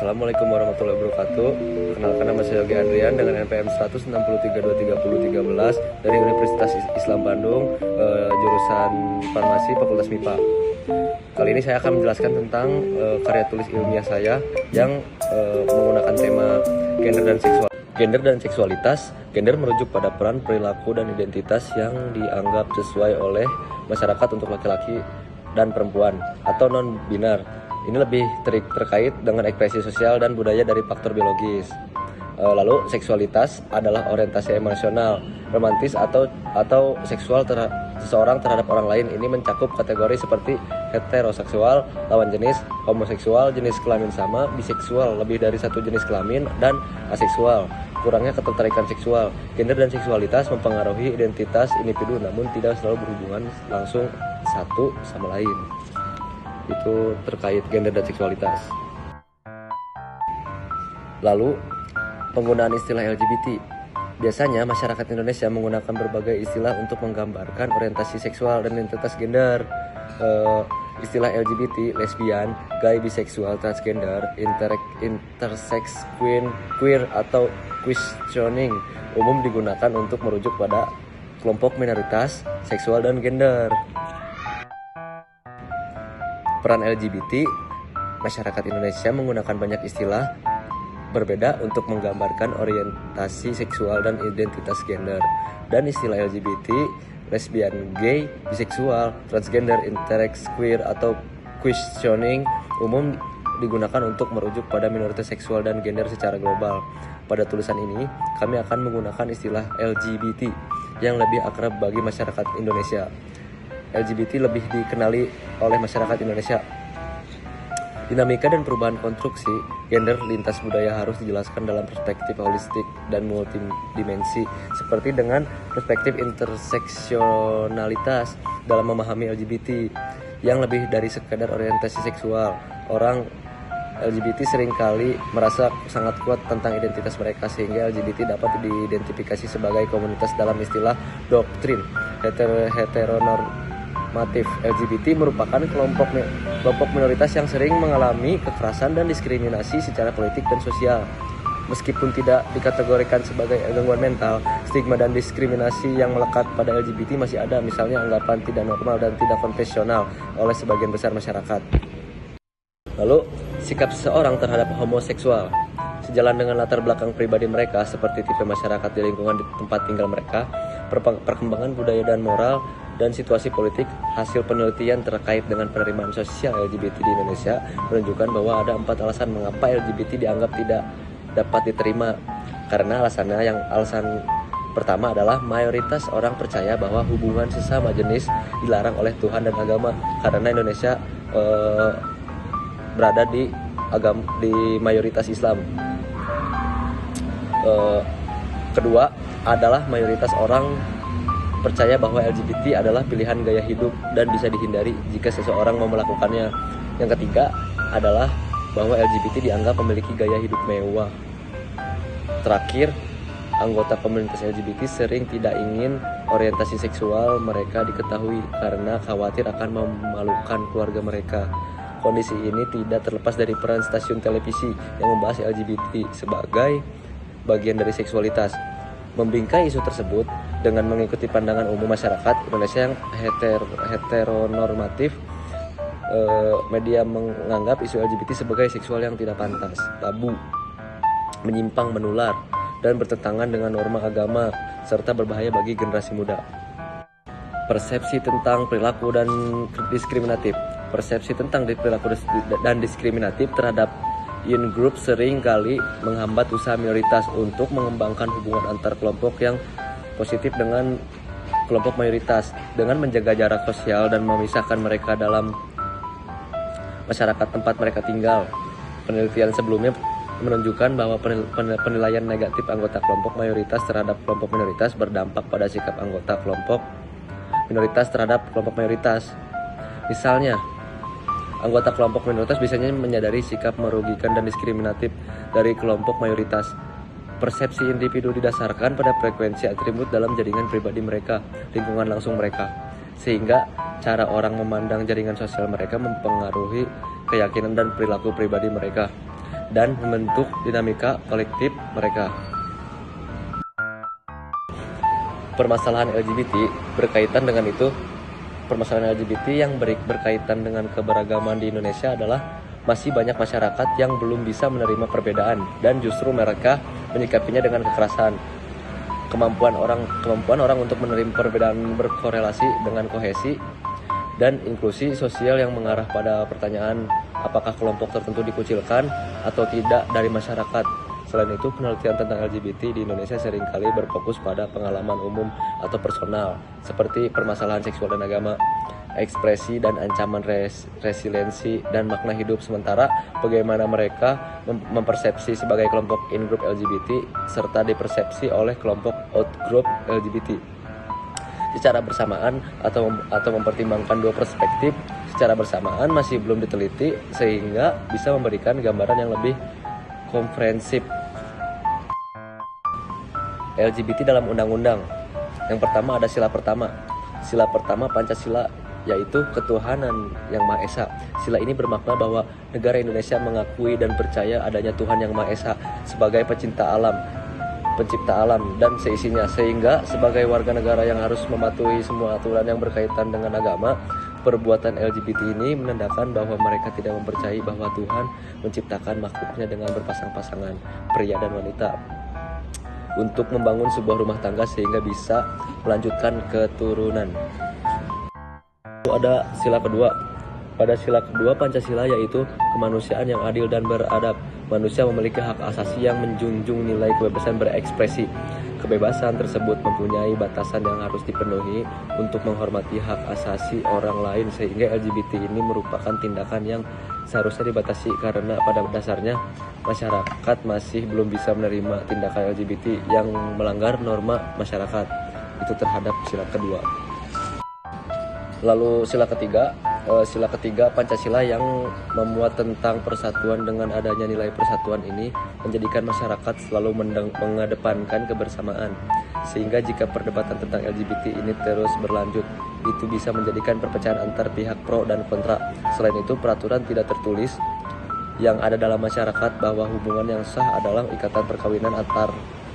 Assalamualaikum warahmatullahi wabarakatuh. Perkenalkan, nama saya Yogi Andrian dengan NPM 1632313 dari Universitas Islam Bandung, jurusan Farmasi Fakultas MIPA. Kali ini saya akan menjelaskan tentang karya tulis ilmiah saya yang menggunakan tema gender dan seksualitas. Gender merujuk pada peran, perilaku, dan identitas yang dianggap sesuai oleh masyarakat untuk laki-laki dan perempuan atau non-binar. Ini lebih terkait dengan ekspresi sosial dan budaya dari faktor biologis. Lalu seksualitas adalah orientasi emosional, romantis atau seksual seseorang terhadap orang lain. Ini mencakup kategori seperti heteroseksual, lawan jenis, homoseksual, jenis kelamin sama, biseksual, lebih dari satu jenis kelamin, dan aseksual, kurangnya ketertarikan seksual. Gender dan seksualitas mempengaruhi identitas individu namun tidak selalu berhubungan langsung satu sama lain. Itu terkait gender dan seksualitas. Lalu, penggunaan istilah LGBT. Biasanya masyarakat Indonesia menggunakan berbagai istilah untuk menggambarkan orientasi seksual dan identitas gender. Istilah LGBT, lesbian, gay, biseksual, transgender, intersex, queer atau questioning umum digunakan untuk merujuk pada kelompok minoritas seksual dan gender. Peran LGBT, masyarakat Indonesia menggunakan banyak istilah berbeda untuk menggambarkan orientasi seksual dan identitas gender. Dan istilah LGBT, lesbian, gay, biseksual, transgender, intersex, queer atau questioning umum digunakan untuk merujuk pada minoritas seksual dan gender secara global. Pada tulisan ini, kami akan menggunakan istilah LGBT yang lebih akrab bagi masyarakat Indonesia. LGBT lebih dikenali oleh masyarakat Indonesia. Dinamika dan perubahan konstruksi gender lintas budaya harus dijelaskan dalam perspektif holistik dan multidimensi, seperti dengan perspektif interseksionalitas dalam memahami LGBT yang lebih dari sekadar orientasi seksual. Orang LGBT seringkali merasa sangat kuat tentang identitas mereka, sehingga LGBT dapat diidentifikasi sebagai komunitas dalam istilah doktrin heteronormatif. LGBT merupakan kelompok minoritas yang sering mengalami kekerasan dan diskriminasi secara politik dan sosial. Meskipun tidak dikategorikan sebagai gangguan mental, stigma dan diskriminasi yang melekat pada LGBT masih ada, misalnya anggapan tidak normal dan tidak konvensional oleh sebagian besar masyarakat. Lalu, sikap seseorang terhadap homoseksual. Sejalan dengan latar belakang pribadi mereka, seperti tipe masyarakat di lingkungan di tempat tinggal mereka, perkembangan budaya dan moral, dan situasi politik, hasil penelitian terkait dengan penerimaan sosial LGBT di Indonesia menunjukkan bahwa ada 4 alasan mengapa LGBT dianggap tidak dapat diterima. Karena alasan pertama adalah mayoritas orang percaya bahwa hubungan sesama jenis dilarang oleh Tuhan dan agama, karena Indonesia berada di mayoritas Islam. Kedua adalah mayoritas orang percaya bahwa LGBT adalah pilihan gaya hidup dan bisa dihindari jika seseorang mau melakukannya. Yang ketiga adalah bahwa LGBT dianggap memiliki gaya hidup mewah. Terakhir, anggota komunitas LGBT sering tidak ingin orientasi seksual mereka diketahui karena khawatir akan memalukan keluarga mereka. Kondisi ini tidak terlepas dari peran stasiun televisi yang membahas LGBT sebagai bagian dari seksualitas. Membingkai isu tersebut dengan mengikuti pandangan umum masyarakat Indonesia yang heteronormatif, media menganggap isu LGBT sebagai seksual yang tidak pantas, tabu, menyimpang, menular, dan bertentangan dengan norma agama, serta berbahaya bagi generasi muda. Persepsi tentang perilaku dan diskriminatif. Persepsi tentang perilaku dan diskriminatif terhadap in-group sering kali menghambat usaha minoritas untuk mengembangkan hubungan antar kelompok yang positif dengan kelompok mayoritas dengan menjaga jarak sosial dan memisahkan mereka dalam masyarakat tempat mereka tinggal. Penelitian sebelumnya menunjukkan bahwa penilaian negatif anggota kelompok mayoritas terhadap kelompok minoritas berdampak pada sikap anggota kelompok minoritas terhadap kelompok mayoritas. Misalnya, anggota kelompok minoritas biasanya menyadari sikap merugikan dan diskriminatif dari kelompok mayoritas. Persepsi individu didasarkan pada frekuensi atribut dalam jaringan pribadi mereka, lingkungan langsung mereka, sehingga cara orang memandang jaringan sosial mereka mempengaruhi keyakinan dan perilaku pribadi mereka. dan membentuk dinamika kolektif mereka. Permasalahan LGBT berkaitan dengan itu. Permasalahan LGBT yang berkaitan dengan keberagaman di Indonesia adalah masih banyak masyarakat yang belum bisa menerima perbedaan dan justru mereka menyikapinya dengan kekerasan. Kemampuan orang untuk menerima perbedaan berkorelasi dengan kohesi dan inklusi sosial yang mengarah pada pertanyaan apakah kelompok tertentu dikucilkan atau tidak dari masyarakat. Selain itu, penelitian tentang LGBT di Indonesia seringkali berfokus pada pengalaman umum atau personal, seperti permasalahan seksual dan agama, ekspresi dan ancaman resiliensi dan makna hidup, sementara bagaimana mereka mempersepsi sebagai kelompok in-group LGBT serta dipersepsi oleh kelompok out-group LGBT. Secara bersamaan atau mempertimbangkan dua perspektif secara bersamaan masih belum diteliti sehingga bisa memberikan gambaran yang lebih komprehensif. LGBT dalam undang-undang. Yang pertama ada sila pertama. Sila pertama Pancasila, yaitu ketuhanan yang Maha Esa. Sila ini bermakna bahwa negara Indonesia mengakui dan percaya adanya Tuhan yang Maha Esa sebagai pencipta alam dan seisinya, sehingga sebagai warga negara yang harus mematuhi semua aturan yang berkaitan dengan agama. Perbuatan LGBT ini menandakan bahwa mereka tidak mempercayai bahwa Tuhan menciptakan makhluknya dengan berpasang-pasangan, pria dan wanita, untuk membangun sebuah rumah tangga sehingga bisa melanjutkan keturunan. Ada sila kedua. Pada sila kedua Pancasila, yaitu kemanusiaan yang adil dan beradab. Manusia memiliki hak asasi yang menjunjung nilai kebebasan berekspresi. Kebebasan tersebut mempunyai batasan yang harus dipenuhi untuk menghormati hak asasi orang lain, sehingga LGBT ini merupakan tindakan yang seharusnya dibatasi karena pada dasarnya masyarakat masih belum bisa menerima tindakan LGBT yang melanggar norma masyarakat. Itu terhadap sila kedua. Lalu sila ketiga Pancasila yang memuat tentang persatuan. Dengan adanya nilai persatuan ini menjadikan masyarakat selalu mengedepankan kebersamaan, sehingga jika perdebatan tentang LGBT ini terus berlanjut, itu bisa menjadikan perpecahan antar pihak pro dan kontra. Selain itu, peraturan tidak tertulis yang ada dalam masyarakat bahwa hubungan yang sah adalah ikatan perkawinan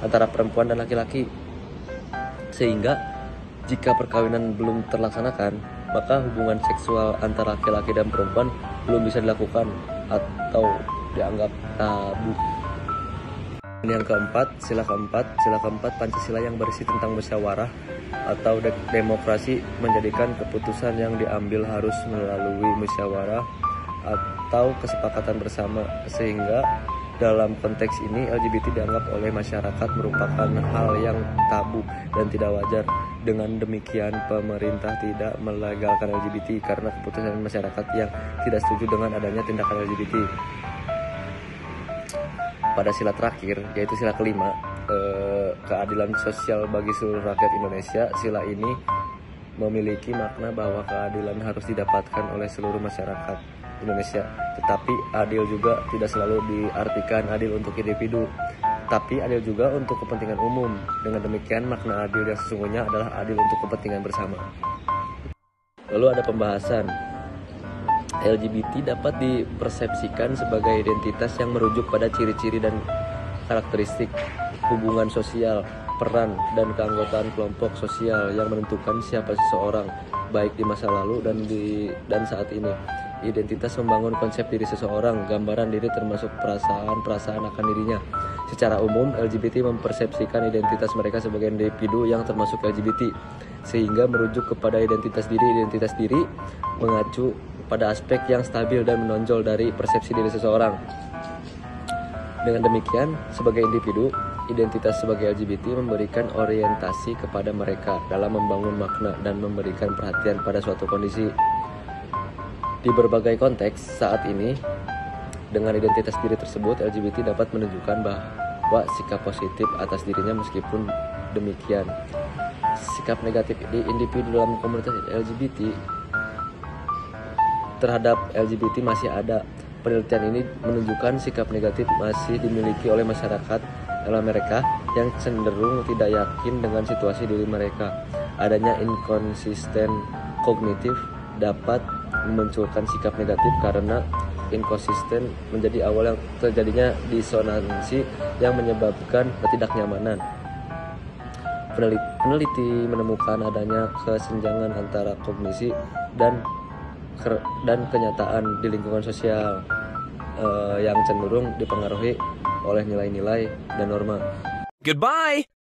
antara perempuan dan laki-laki, sehingga jika perkawinan belum terlaksanakan, maka hubungan seksual antara laki-laki dan perempuan belum bisa dilakukan atau dianggap tabu. Yang keempat, sila keempat Pancasila yang berisi tentang musyawarah atau demokrasi, menjadikan keputusan yang diambil harus melalui musyawarah atau kesepakatan bersama, sehingga dalam konteks ini LGBT dianggap oleh masyarakat merupakan hal yang tabu dan tidak wajar. Dengan demikian, pemerintah tidak melegalkan LGBT karena keputusan masyarakat yang tidak setuju dengan adanya tindakan LGBT. Pada sila terakhir, yaitu sila kelima, keadilan sosial bagi seluruh rakyat Indonesia. Sila ini memiliki makna bahwa keadilan harus didapatkan oleh seluruh masyarakat Indonesia, tetapi adil juga tidak selalu diartikan adil untuk individu, tapi adil juga untuk kepentingan umum. Dengan demikian, makna adil yang sesungguhnya adalah adil untuk kepentingan bersama. Lalu ada pembahasan. LGBT dapat dipersepsikan sebagai identitas yang merujuk pada ciri-ciri dan karakteristik hubungan sosial, peran, dan keanggotaan kelompok sosial yang menentukan siapa seseorang, baik di masa lalu dan saat ini. Identitas membangun konsep diri seseorang, gambaran diri termasuk perasaan akan dirinya. Secara umum, LGBT mempersepsikan identitas mereka sebagai individu yang termasuk LGBT, sehingga merujuk kepada identitas diri. Identitas diri mengacu pada aspek yang stabil dan menonjol dari persepsi diri seseorang. Dengan demikian, sebagai individu, identitas sebagai LGBT memberikan orientasi kepada mereka dalam membangun makna dan memberikan perhatian pada suatu kondisi. Di berbagai konteks saat ini, dengan identitas diri tersebut, LGBT dapat menunjukkan bahwa sikap positif atas dirinya. Meskipun demikian, sikap negatif di individu dalam komunitas LGBT terhadap LGBT masih ada. Penelitian ini menunjukkan sikap negatif masih dimiliki oleh masyarakat mereka yang cenderung tidak yakin dengan situasi diri mereka. Adanya inkonsisten kognitif dapat memunculkan sikap negatif karena inkonsisten menjadi awal yang terjadinya disonansi yang menyebabkan ketidaknyamanan. Peneliti menemukan adanya kesenjangan antara kognisi dan kenyataan di lingkungan sosial yang cenderung dipengaruhi oleh nilai-nilai dan norma. Goodbye!